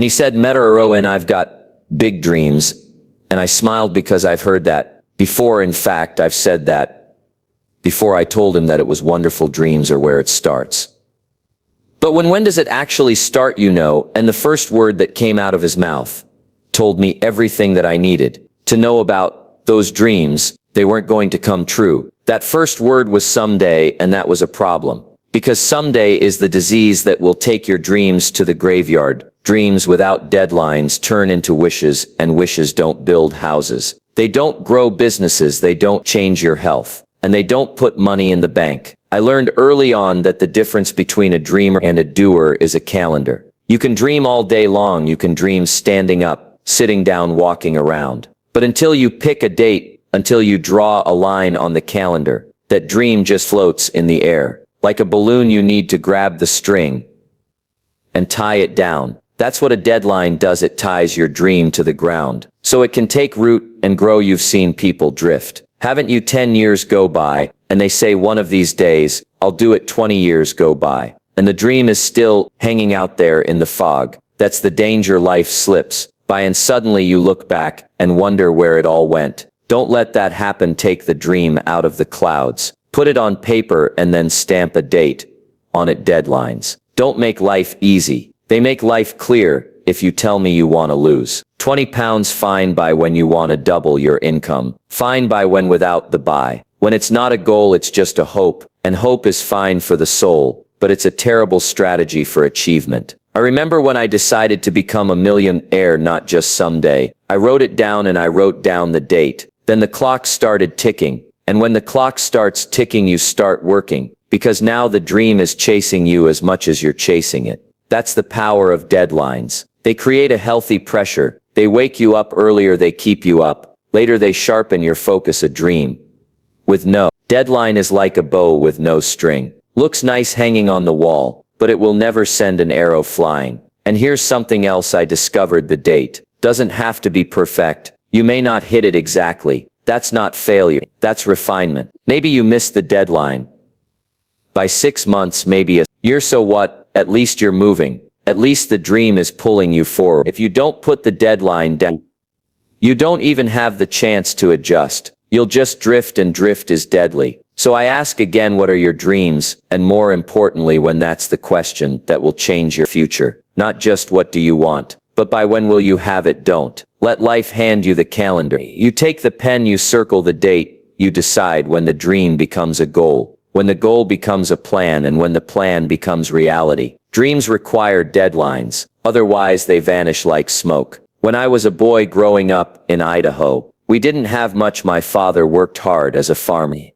And he said, Metaro, and I've got big dreams. And I smiled because I've heard that before. In fact, I've said that before. I told him that it was wonderful dreams are where it starts. But when does it actually start, you know? And the first word that came out of his mouth told me everything that I needed to know about those dreams. They weren't going to come true. That first word was someday, and that was a problem. Because someday is the disease that will take your dreams to the graveyard. Dreams without deadlines turn into wishes, and wishes don't build houses. They don't grow businesses, they don't change your health, and they don't put money in the bank. I learned early on that the difference between a dreamer and a doer is a calendar. You can dream all day long, you can dream standing up, sitting down, walking around. But until you pick a date, until you draw a line on the calendar, that dream just floats in the air. Like a balloon, you need to grab the string and tie it down. That's what a deadline does. It ties your dream to the ground, so it can take root and grow. You've seen people drift. Haven't you? 10 years go by, and they say one of these days, I'll do it. 20 years go by, and the dream is still hanging out there in the fog. That's the danger. Life slips by, and suddenly you look back and wonder where it all went. Don't let that happen. Take the dream out of the clouds. Put it on paper and then stamp a date on it. Deadlines don't make life easy. They make life clear. If you tell me you want to lose 20 pounds, fine. By when you want to double your income, fine. By when without the buy. When it's not a goal, it's just a hope. And hope is fine for the soul, but it's a terrible strategy for achievement. I remember when I decided to become a millionaire, not just someday. I wrote it down, and I wrote down the date. Then the clock started ticking. And when the clock starts ticking, you start working, because now the dream is chasing you as much as you're chasing it. That's the power of deadlines. They create a healthy pressure. They wake you up earlier, they keep you up later, they sharpen your focus. A dream with no deadline is like a bow with no string. Looks nice hanging on the wall, but it will never send an arrow flying. And here's something else I discovered: the date doesn't have to be perfect. You may not hit it exactly. That's not failure, that's refinement. Maybe you missed the deadline by 6 months, maybe a year. So what? At least you're moving. At least the dream is pulling you forward. If you don't put the deadline down, you don't even have the chance to adjust. You'll just drift, and drift is deadly. So I ask again, what are your dreams? And more importantly, when that's the question that will change your future, not just what do you want, but by when will you have it? Don't let life hand you the calendar. You take the pen, you circle the date, you decide when the dream becomes a goal, when the goal becomes a plan, and when the plan becomes reality. Dreams require deadlines, otherwise they vanish like smoke. When I was a boy growing up in Idaho, we didn't have much. My father worked hard as a farmer,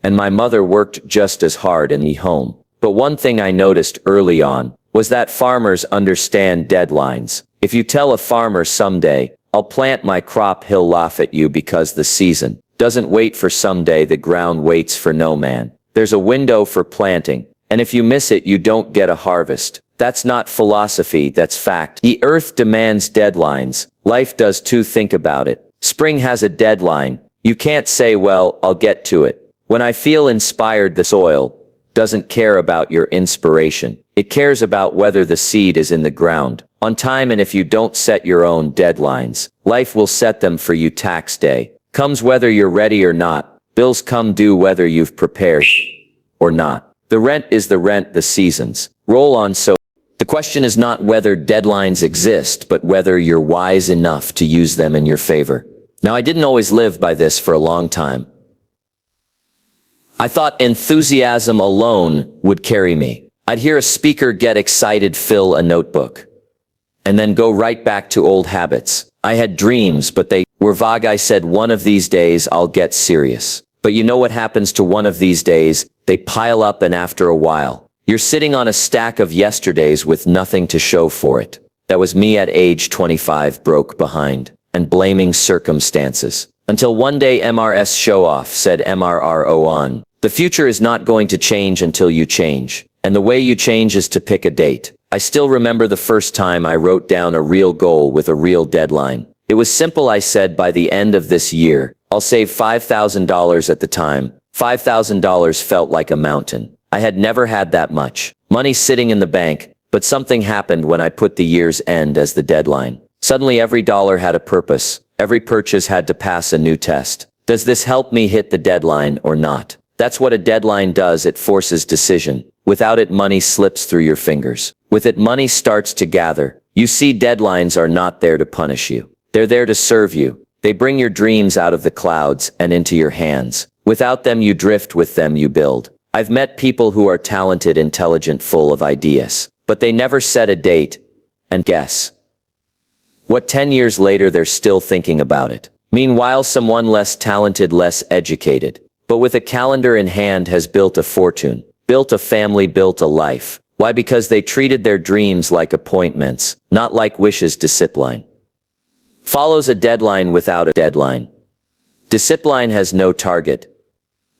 and my mother worked just as hard in the home. But one thing I noticed early on was that farmers understand deadlines. If you tell a farmer someday, I'll plant my crop, he'll laugh at you, because the season doesn't wait for someday. The ground waits for no man. There's a window for planting, and if you miss it, you don't get a harvest. That's not philosophy, that's fact. The earth demands deadlines. Life does too. Think about it. Spring has a deadline. You can't say, well, I'll get to it when I feel inspired. The soil doesn't care about your inspiration. It cares about whether the seed is in the ground on time. And if you don't set your own deadlines, life will set them for you. Tax day comes whether you're ready or not. Bills come due whether you've prepared or not. The rent is the rent. The seasons roll on. So the question is not whether deadlines exist, but whether you're wise enough to use them in your favor. Now, I didn't always live by this. For a long time, I thought enthusiasm alone would carry me. I'd hear a speaker get excited, fill a notebook, and then go right back to old habits. I had dreams, but they were vague. I said, one of these days I'll get serious. But you know what happens to one of these days? They pile up, and after a while, you're sitting on a stack of yesterdays with nothing to show for it. That was me at age 25, broke behind and blaming circumstances. Until one day MRS show off said, MRRO on. The future is not going to change until you change. And the way you change is to pick a date. I still remember the first time I wrote down a real goal with a real deadline. It was simple. I said, by the end of this year, I'll save $5,000. At the time, $5,000 felt like a mountain. I had never had that much money sitting in the bank, But something happened when I put the year's end as the deadline. Suddenly every dollar had a purpose. Every purchase had to pass a new test. Does this help me hit the deadline or not? That's what a deadline does. It forces decision. Without it, money slips through your fingers. With it, money starts to gather. You see, deadlines are not there to punish you. They're there to serve you. They bring your dreams out of the clouds and into your hands. Without them, you drift. With them, you build. I've met people who are talented, intelligent, full of ideas, but they never set a date. And guess what? 10 years later, they're still thinking about it. Meanwhile, someone less talented, less educated, but with a calendar in hand has built a fortune, built a family, built a life. Why? Because they treated their dreams like appointments, not like wishes. Discipline follows a deadline. Without a deadline, discipline has no target.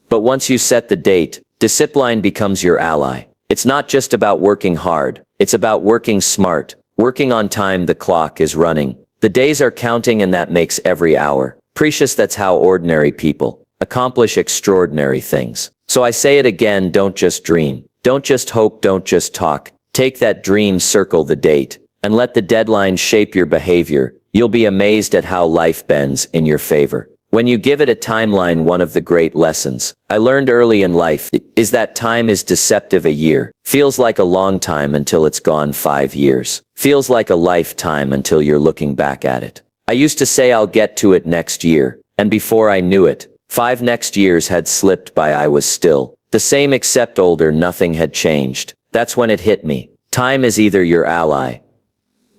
But once you set the date, discipline becomes your ally. It's not just about working hard. It's about working smart, working on time. The clock is running. The days are counting, and that makes every hour precious. That's how ordinary people accomplish extraordinary things. So I say it again, don't just dream. Don't just hope. Don't just talk. Take that dream, circle the date, and let the deadline shape your behavior. You'll be amazed at how life bends in your favor when you give it a timeline. One of the great lessons I learned early in life is that time is deceptive. A year feels like a long time until it's gone. 5 years feels like a lifetime until you're looking back at it. I used to say I'll get to it next year, and before I knew it, 5 next years had slipped by. I was still the same, except older. Nothing had changed. That's when it hit me. Time is either your ally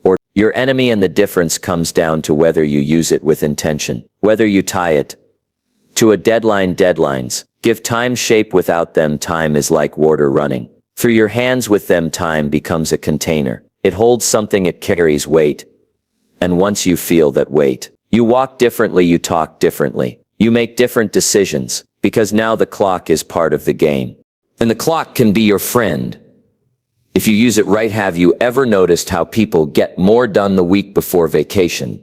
or your enemy, and the difference comes down to whether you use it with intention, whether you tie it to a deadline. Deadlines give time shape. Without them, time is like water running through your hands. With them, time becomes a container. It holds something. It carries weight. And once you feel that weight, you walk differently, you talk differently, you make different decisions, because now the clock is part of the game. And the clock can be your friend if you use it right. Have you ever noticed how people get more done the week before vacation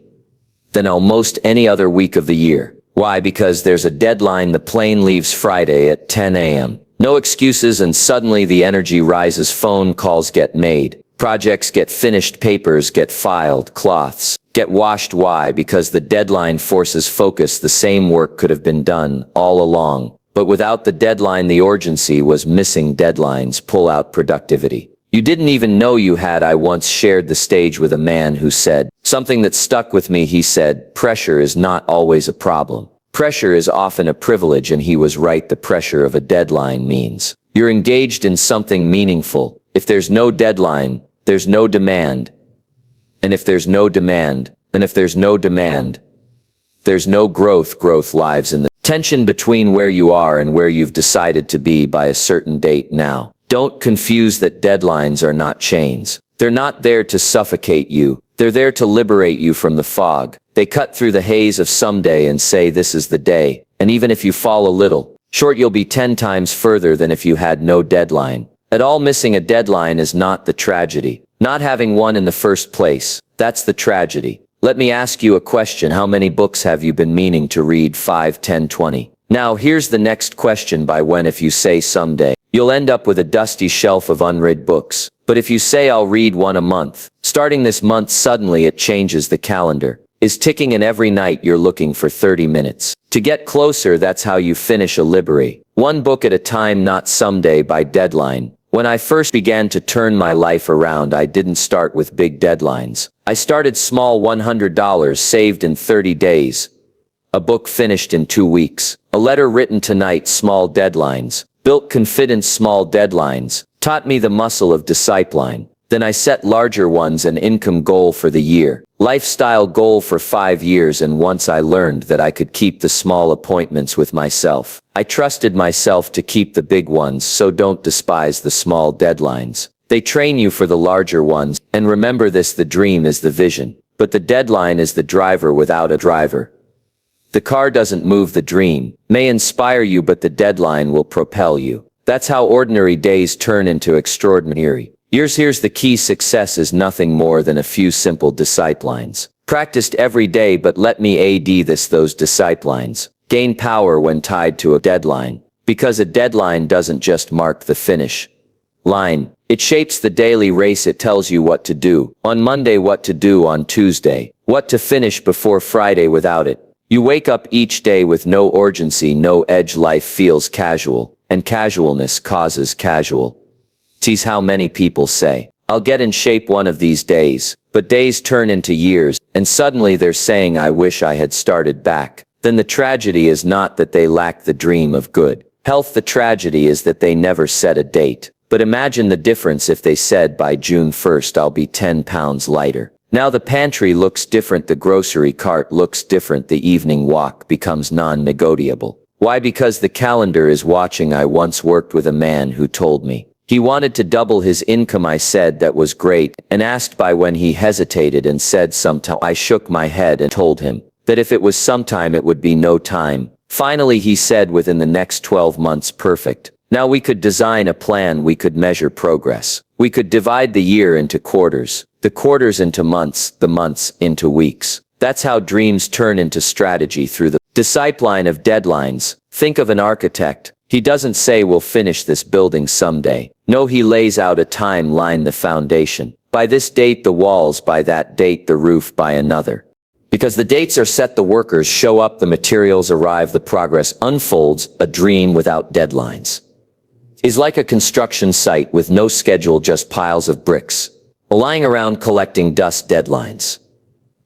than almost any other week of the year? Why? Because there's a deadline. The plane leaves Friday at 10 a.m. No excuses, and suddenly the energy rises. Phone calls get made. Projects get finished. Papers get filed. Cloths get washed. Why? Because the deadline forces focus. The same work could have been done all along, but without the deadline, the urgency was missing. Deadlines pull out productivity you didn't even know you had. I once shared the stage with a man who said something that stuck with me. He said, "Pressure is not always a problem. Pressure is often a privilege." And he was right. The pressure of a deadline means you're engaged in something meaningful. If there's no deadline, there's no demand. And if there's no demand, there's no growth. Growth lives in the tension between where you are and where you've decided to be by a certain date. Now, don't confuse that. Deadlines are not chains. They're not there to suffocate you. They're there to liberate you from the fog. They cut through the haze of someday and say, this is the day. And even if you fall a little short, you'll be 10 times further than if you had no deadline at all. Missing a deadline is not the tragedy. Not having one in the first place, that's the tragedy. Let me ask you a question. How many books have you been meaning to read? 5, 10, 20? Now here's the next question. By when? If you say someday, you'll end up with a dusty shelf of unread books. But if you say I'll read one a month, starting this month, suddenly it changes. The calendar is ticking, and every night you're looking for 30 minutes to get closer. That's how you finish a library. One book at a time, not someday. By deadline. When I first began to turn my life around, I didn't start with big deadlines. I started small. $100 saved in 30 days. A book finished in 2 weeks. A letter written tonight. Small deadlines. Built confidence. Small deadlines taught me the muscle of discipline. Then I set larger ones: an income goal for the year, lifestyle goal for 5 years. And once I learned that I could keep the small appointments with myself, I trusted myself to keep the big ones. So don't despise the small deadlines. They train you for the larger ones. And remember this: the dream is the vision, but the deadline is the driver. Without a driver, the car doesn't move. The dream may inspire you, but the deadline will propel you. That's how ordinary days turn into extraordinary years. Here's the key: success is nothing more than a few simple disciplines, practiced every day. But let me add this: those disciplines gain power when tied to a deadline, because a deadline doesn't just mark the finish line. It shapes the daily race. It tells you what to do on Monday, what to do on Tuesday, what to finish before Friday without it. You wake up each day with no urgency, no edge. Life feels casual, and casualness causes casual. Sees how many people say, I'll get in shape one of these days, but days turn into years, and suddenly they're saying, I wish I had started back. Then the tragedy is not that they lack the dream of good health. The tragedy is that they never set a date. But imagine the difference if they said by June 1st I'll be 10 pounds lighter. Now the pantry looks different, the grocery cart looks different, the evening walk becomes non-negotiable. Why? Because the calendar is watching. I once worked with a man who told me he wanted to double his income. I said that was great, and asked by when. He hesitated and said sometime. I shook my head and told him that if it was sometime it would be no time. Finally he said within the next 12 months. Perfect. Now we could design a plan, we could measure progress. We could divide the year into quarters, the quarters into months, the months into weeks. That's how dreams turn into strategy through the discipline of deadlines. Think of an architect. He doesn't say we'll finish this building someday. No, he lays out a timeline, the foundation. By this date the walls, by that date the roof, by another. Because the dates are set, the workers show up, the materials arrive, the progress unfolds. A dream without deadlines is like a construction site with no schedule, just piles of bricks lying around collecting dust. Deadlines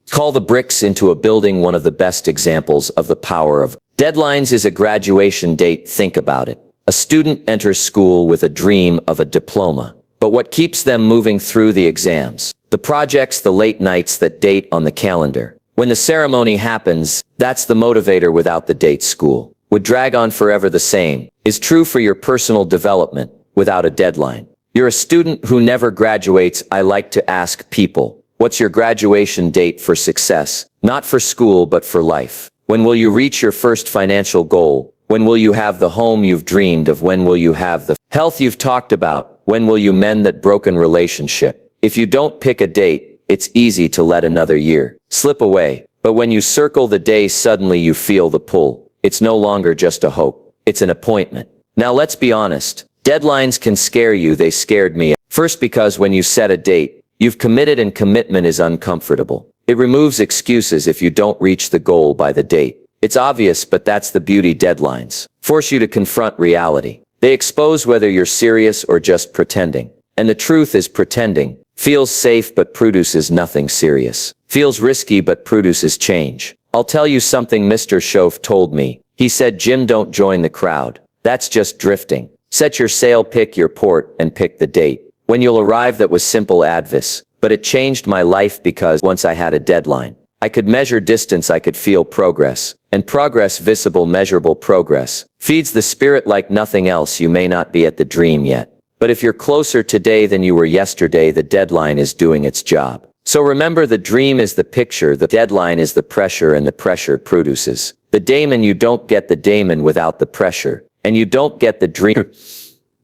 call the bricks into a building. One of the best examples of the power of deadlines is a graduation date. Think about it. A student enters school with a dream of a diploma, but what keeps them moving through the exams, the projects, the late nights, that date on the calendar. When the ceremony happens, that's the motivator. Without the date, school would drag on forever. The same is true for your personal development. Without a deadline, you're a student who never graduates. I like to ask people, what's your graduation date for success? Not for school, but for life. When will you reach your first financial goal? When will you have the home you've dreamed of? When will you have the health you've talked about? When will you mend that broken relationship? If you don't pick a date, it's easy to let another year slip away. But when you circle the day, suddenly you feel the pull. It's no longer just a hope. It's an appointment. Now let's be honest. Deadlines can scare you. They scared me. First, because when you set a date, you've committed, and commitment is uncomfortable. It removes excuses if you don't reach the goal by the date. It's obvious, but that's the beauty. Deadlines force you to confront reality. They expose whether you're serious or just pretending. And the truth is, pretending feels safe but produces nothing serious. Feels risky but produces change. I'll tell you something Mr. Schoaf told me. He said, Jim, don't join the crowd. That's just drifting. Set your sail, pick your port, and pick the date when you'll arrive. That was simple advice, but it changed my life, because once I had a deadline, I could measure distance, I could feel progress. And progress, visible, measurable progress, feeds the spirit like nothing else. You may not be at the dream yet, but if you're closer today than you were yesterday, the deadline is doing its job. So remember, the dream is the picture, the deadline is the pressure, and the pressure produces the daemon. You don't get the daemon without the pressure, and you don't get the dream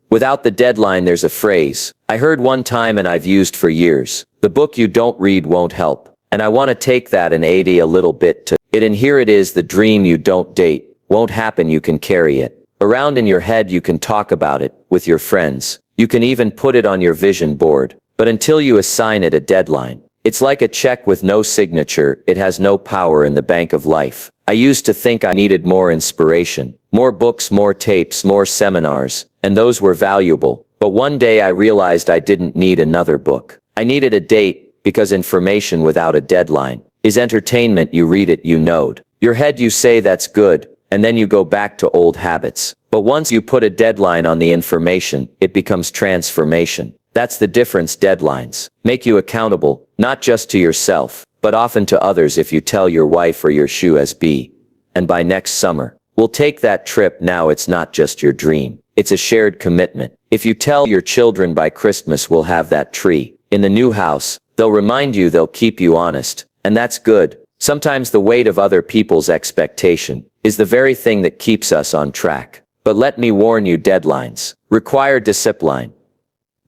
without the deadline. There's a phrase I heard one time and I've used for years. The book you don't read won't help. And I want to take that and add a little bit to it. And here it is. The dream you don't date won't happen. You can carry it around in your head. You can talk about it with your friends. You can even put it on your vision board. But until you assign it a deadline, it's like a check with no signature. It has no power in the bank of life. I used to think I needed more inspiration, more books, more tapes, more seminars, and those were valuable. But one day I realized I didn't need another book. I needed a date, because information without a deadline is entertainment. You read it, you nod your head, you say that's good, and then you go back to old habits. But once you put a deadline on the information, it becomes transformation. That's the difference. Deadlines make you accountable, not just to yourself, but often to others. If you tell your wife or your shoe as B, and by next summer, we'll take that trip, now it's not just your dream, it's a shared commitment. If you tell your children by Christmas we'll have that tree in the new house, they'll remind you, they'll keep you honest, and that's good. Sometimes the weight of other people's expectation is the very thing that keeps us on track. But let me warn you, deadlines require discipline.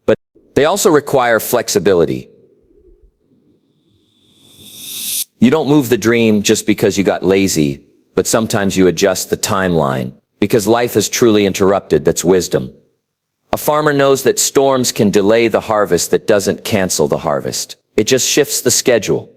But they also require flexibility. You don't move the dream just because you got lazy, but sometimes you adjust the timeline, because life is truly interrupted. That's wisdom. A farmer knows that storms can delay the harvest that doesn't cancel the harvest. It just shifts the schedule.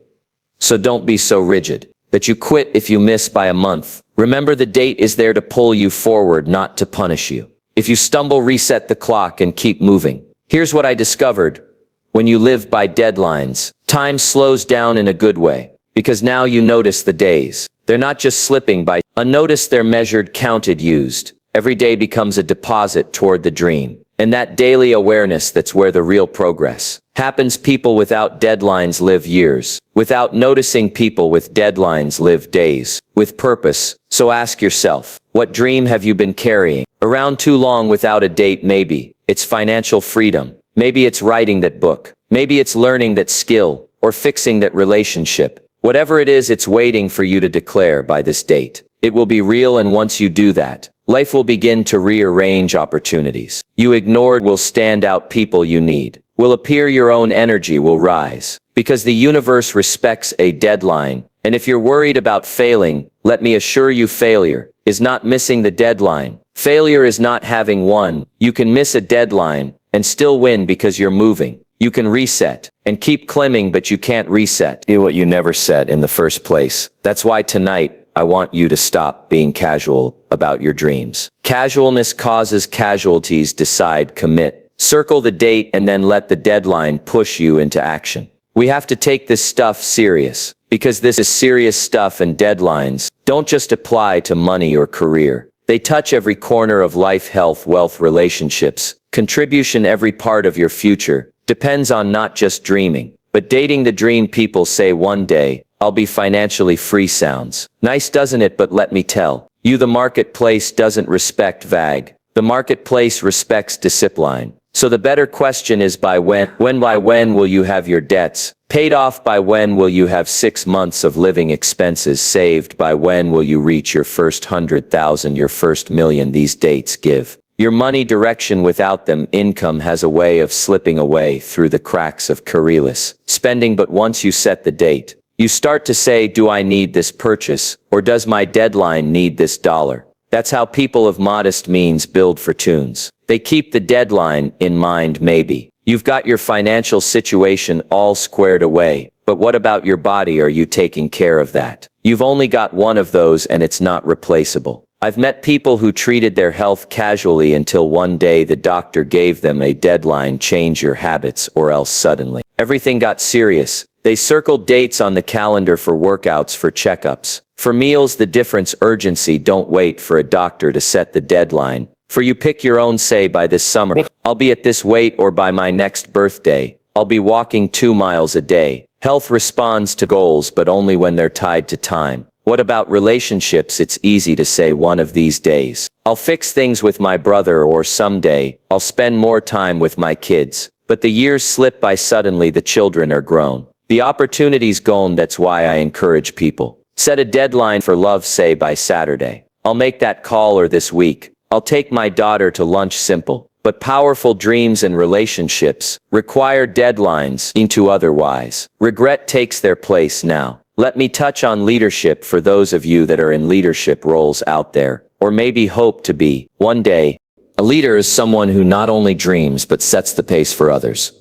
So don't be so rigid that you quit if you miss by a month. Remember, the date is there to pull you forward, not to punish you. If you stumble, reset the clock and keep moving. Here's what I discovered. When you live by deadlines, time slows down in a good way, because now you notice the days. They're not just slipping by unnoticed, they're measured, counted, used. Every day becomes a deposit toward the dream. And that daily awareness, that's where the real progress happens. People without deadlines live years. Without noticing, people with deadlines live days. With purpose. So ask yourself, what dream have you been carrying around too long without a date? Maybe it's financial freedom. Maybe it's writing that book. Maybe it's learning that skill, or fixing that relationship. Whatever it is, it's waiting for you to declare by this date. It will be real, and once you do that, life will begin to rearrange. Opportunities you ignored will stand out. People you need will appear. Your own energy will rise, because the universe respects a deadline. And if you're worried about failing, let me assure you, failure is not missing the deadline. Failure is not having won. You can miss a deadline and still win, because you're moving. You can reset and keep climbing, but you can't reset what you never set in the first place. That's why tonight, I want you to stop being casual about your dreams. Casualness causes casualties. Decide, commit, circle the date, and then let the deadline push you into action. We have to take this stuff serious, because this is serious stuff, and deadlines don't just apply to money or career. They touch every corner of life: health, wealth, relationships, contribution. Every part of your future depends on not just dreaming, but dating the dream. People say one day, I'll be financially free. Sounds nice, doesn't it? But let me tell you, the marketplace doesn't respect vague. The marketplace respects discipline. So the better question is, by when? By when will you have your debts paid off? By when will you have 6 months of living expenses saved? By when will you reach your first 100,000, your first million? These dates give your money direction. Without them, income has a way of slipping away through the cracks of careless spending. But once you set the date, you start to say, do I need this purchase, or does my deadline need this dollar? That's how people of modest means build fortunes. They keep the deadline in mind. Maybe you've got your financial situation all squared away, but what about your body? Are you taking care of that? You've only got one of those, and it's not replaceable. I've met people who treated their health casually until one day the doctor gave them a deadline: change your habits or else. Suddenly, everything got serious. They circled dates on the calendar for workouts, for checkups, for meals. The difference: urgency. Don't wait for a doctor to set the deadline for you. Pick your own. Say, by this summer, I'll be at this weight, or by my next birthday, I'll be walking 2 miles a day. Health responds to goals, but only when they're tied to time. What about relationships? It's easy to say, one of these days, I'll fix things with my brother, or someday, I'll spend more time with my kids. But the years slip by. Suddenly the children are grown. The opportunity's gone. That's why I encourage people, set a deadline for love. Say, by Saturday, I'll make that call, or this week, I'll take my daughter to lunch. Simple but powerful. Dreams and relationships require deadlines. Into otherwise, regret takes their place. Now, let me touch on leadership. For those of you that are in leadership roles out there, or maybe hope to be one day, a leader is someone who not only dreams but sets the pace for others.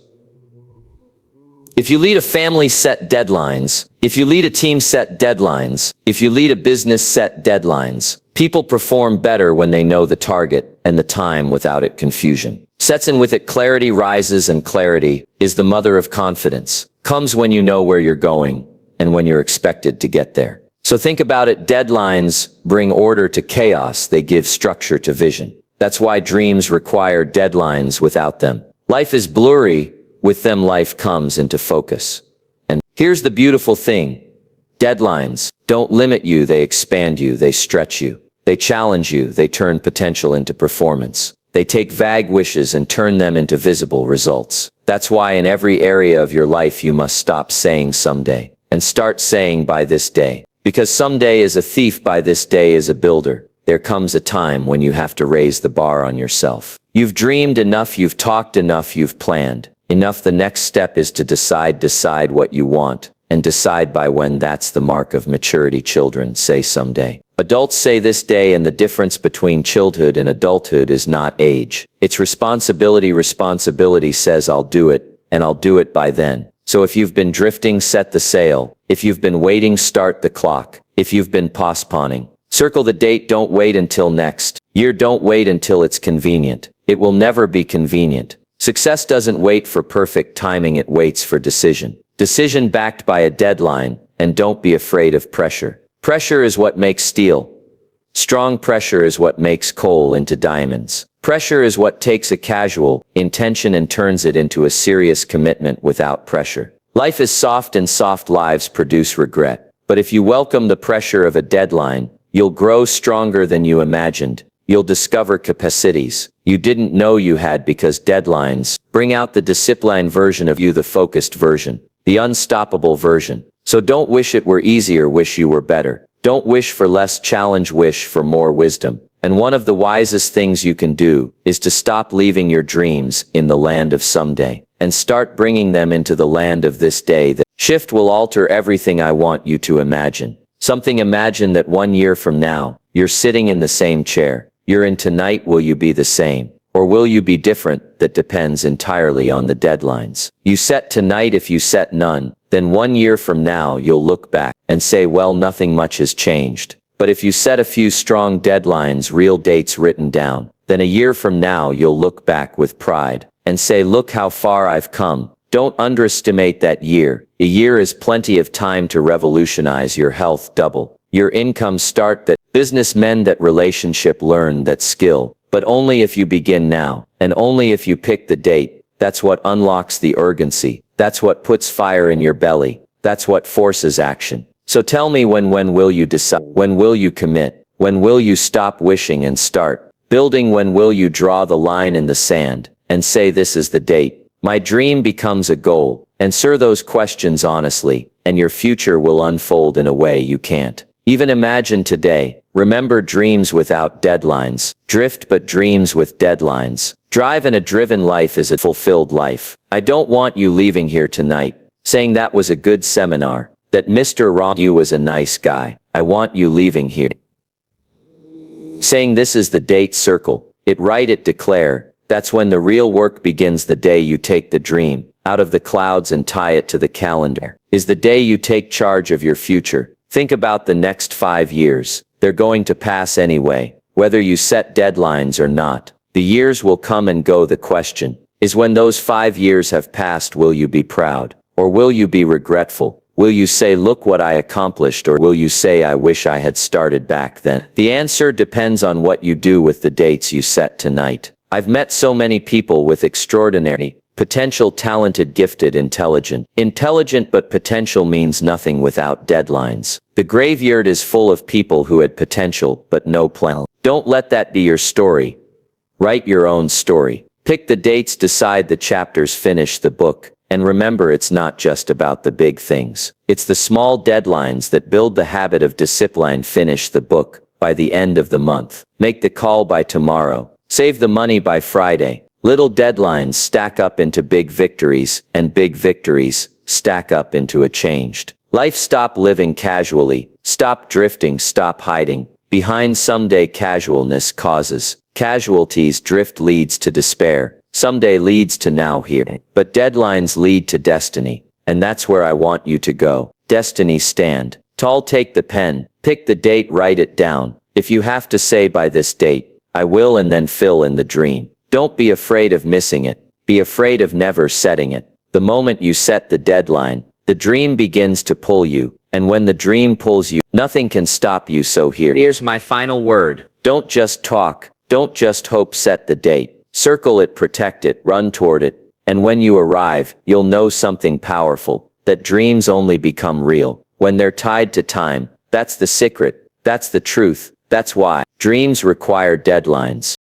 If you lead a family, set deadlines. If you lead a team, set deadlines. If you lead a business, set deadlines. People perform better when they know the target and the time. Without it, confusion sets in. With it, clarity rises, and clarity is the mother of confidence. Comes when you know where you're going and when you're expected to get there. So think about it. Deadlines bring order to chaos. They give structure to vision. That's why dreams require deadlines. Without them, life is blurry. With them, life comes into focus. And here's the beautiful thing. Deadlines don't limit you. They expand you. They stretch you. They challenge you. They turn potential into performance. They take vague wishes and turn them into visible results. That's why in every area of your life you must stop saying someday and start saying by this day. Because someday is a thief, by this day is a builder. There comes a time when you have to raise the bar on yourself. You've dreamed enough, you've talked enough, you've planned enough. The next step is to decide what you want. and decide by when. That's the mark of maturity. Children say someday. Adults say this day, and the difference between childhood and adulthood is not age. It's responsibility. Responsibility says I'll do it, and I'll do it by then. So if you've been drifting, set the sail. If you've been waiting, start the clock. If you've been postponing, circle the date. Don't wait until next year. Don't wait until it's convenient. It will never be convenient. Success doesn't wait for perfect timing, it waits for decision. Decision backed by a deadline, and don't be afraid of pressure. Pressure is what makes steel. Strong pressure is what makes coal into diamonds. Pressure is what takes a casual intention and turns it into a serious commitment. Without pressure, life is soft, and soft lives produce regret. But if you welcome the pressure of a deadline, you'll grow stronger than you imagined. You'll discover capacities you didn't know you had, because deadlines bring out the disciplined version of you, the focused version, the unstoppable version. So don't wish it were easier, wish you were better. Don't wish for less challenge, wish for more wisdom. And one of the wisest things you can do is to stop leaving your dreams in the land of someday and start bringing them into the land of this day. That shift will alter everything. I want you to imagine something. Imagine that 1 year from now, you're sitting in the same chair you're in tonight. Will you be the same, or will you be different? That depends entirely on the deadlines you set tonight. If you set none, then 1 year from now you'll look back and say, well, nothing much has changed. But if you set a few strong deadlines, real dates written down, then a year from now you'll look back with pride and say, look how far I've come. Don't underestimate that year. A year is plenty of time to revolutionize your health, double your income, start that businessmen, that relationship, learn that skill. But only if you begin now, and only if you pick the date. That's what unlocks the urgency. That's what puts fire in your belly. That's what forces action. So tell me, when will you decide? When will you commit? When will you stop wishing and start building? When will you draw the line in the sand and say, this is the date my dream becomes a goal? Answer those questions honestly, and your future will unfold in a way you can't even imagine today. Remember, dreams without deadlines drift, but dreams with deadlines drive, and a driven life is a fulfilled life. I don't want you leaving here tonight saying that was a good seminar, that Mr. Rohn was a nice guy. I want you leaving here saying, this is the date, circle it, write it, declare. That's when the real work begins. The day you take the dream out of the clouds and tie it to the calendar is the day you take charge of your future. Think about the next 5 years. They're going to pass anyway, whether you set deadlines or not. The years will come and go. The question is, when those 5 years have passed, will you be proud, or will you be regretful? Will you say, look what I accomplished, or will you say, I wish I had started back then? The answer depends on what you do with the dates you set tonight. I've met so many people with extraordinary potential, talented, gifted, intelligent. Intelligent but potential means nothing without deadlines. The graveyard is full of people who had potential but no plan. Don't let that be your story. Write your own story. Pick the dates, decide the chapters, finish the book. And remember, it's not just about the big things. It's the small deadlines that build the habit of discipline. Finish the book by the end of the month. Make the call by tomorrow. Save the money by Friday. Little deadlines stack up into big victories, and big victories stack up into a changed life. Stop living casually. Stop drifting. Stop hiding behind someday. Casualness causes casualties. Drift leads to despair. Someday leads to now, here. But deadlines lead to destiny. And that's where I want you to go. Destiny, stand tall. Take the pen. Pick the date. Write it down. If you have to say, by this date I will, and then fill in the dream. Don't be afraid of missing it. Be afraid of never setting it. The moment you set the deadline, the dream begins to pull you. And when the dream pulls you, nothing can stop you. So here's my final word. Don't just talk. Don't just hope. Set the date. Circle it, protect it, run toward it. And when you arrive, you'll know something powerful. That dreams only become real when they're tied to time. That's the secret. That's the truth. That's why dreams require deadlines.